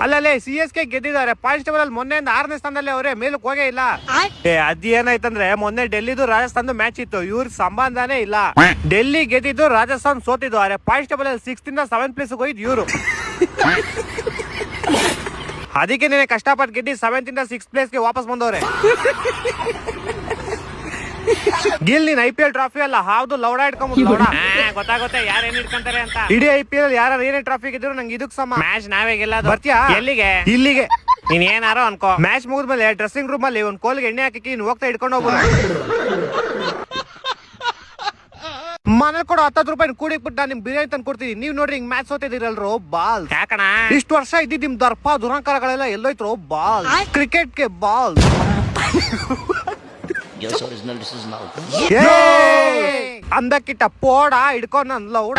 ಅಲ್ಲೇ CSK ಗೆದ್ದಿದ್ದಾರೆ. Points table ಅಲ್ಲಿ ಮೊನ್ನೆಯಿಂದ 6ನೇ ಸ್ಥಾನದಲ್ಲಿ ಅವರೇ, ಮೇಲಕ್ಕೆ ಹೋಗೇ ಇಲ್ಲ. ಅದೇನಾಯ್ತಂದ್ರೆ ಮೊನ್ನೆ ಡೆಲ್ಲಿದು ರಾಜಸ್ಥಾನದ ಮ್ಯಾಚ್ ಇತ್ತು, ಇವ್ರ ಸಂಬಂಧನೇ ಇಲ್ಲ. ಡೆಲ್ಲಿ ಗೆದ್ದಿದ್ದು, ರಾಜಸ್ಥಾನ್ ಸೋತಿದ್ದು. ಪಾಯಿಂಟ್ಸ್ ಟೇಬಲ್ ಅಲ್ಲಿ 6th ಇಂದ 7th ಪ್ಲೇಸ್ ಹೋಗಿದ್ದು ಇವ್ರು. ಅದಕ್ಕೆ ನೀನೆ ಕಷ್ಟಪಟ್ಟು ಗೆದ್ದಿ 7th ಇಂದ 6th ಪ್ಲೇಸ್ಗೆ ವಾಪಸ್ ಬಂದವ್ರೆ. ಗಿಲ್ ನೀನ್ IPL ಟ್ರಾಫಿ ಅಲ್ಲ, ಹಾವ್ದು ಲೌಡ ಇಟ್ಕೊಂಡ್ ಗೊತ್ತಾಗುತ್ತೆ ಯಾರು ಏನ್ ಇಟ್ಕೊಂತಾರೆ ಅಂತ. ಇಡೀ IPL ಯಾರು ಏನೇ ಟ್ರಾಫಿ ಗೆದ್ರು ನಂಗೆ ಇದಕ್ ಸಮ. ಮ್ಯಾಚ್ ನಾವೇ ಗೆಲ್ಲೋದು. ಬರ್ತೀಯಾ? ಎಲ್ಲಿಗೆ? ಇಲ್ಲಿಗೆ. ನೀನ್ ಏನಾರೋ ಅನ್ಕೋ. ಮ್ಯಾಚ್ ಮುಗಿದ್ಮೇಲೆ ಡ್ರೆಸ್ಸಿಂಗ್ ರೂಮ್ ಅಲ್ಲಿ ಒಂದ್ ಕೋಲ್ಗೆ ಎಣ್ಣೆ ಹಾಕಿ ನೀನ್ ಹೋಗ್ತಾ ಇಟ್ಕೊಂಡು ಹೋಗ್ಬೋದು. ಮನೇಲಿ ಕೊಡೋ 10 ರೂಪಾಯಿ ಕೂಡಿಬಿಟ್ಟು ನಾನು ನಿಮ್ ಬಿರಿಯಾನಿ ತಂದು ಕೊಡ್ತೀನಿ. ನೀವ್ ನೋಡ್ರಿ ಹಿಂಗ್ ಮ್ಯಾಚ್ ಸೋತಿದಿರಲ್ರೋ ಬಾಲ್. ಯಾಕಣ ಇಷ್ಟು ವರ್ಷ ಇದ್ದಿದ್ ನಿಮ್ ದರ್ಪ ದುರಂಕಾರಗಳೆಲ್ಲ ಎಲ್ಲೋಯ್ತ್ರೋ ಬಾಲ್. ಕ್ರಿಕೆಟ್ಗೆ ಬಾಲ್. ಅಂದಕ್ಕಿಟ್ಟ ಪೋಡ ಹಿಡ್ಕೊಂಡ್ ನನ್ ಲೌಡ.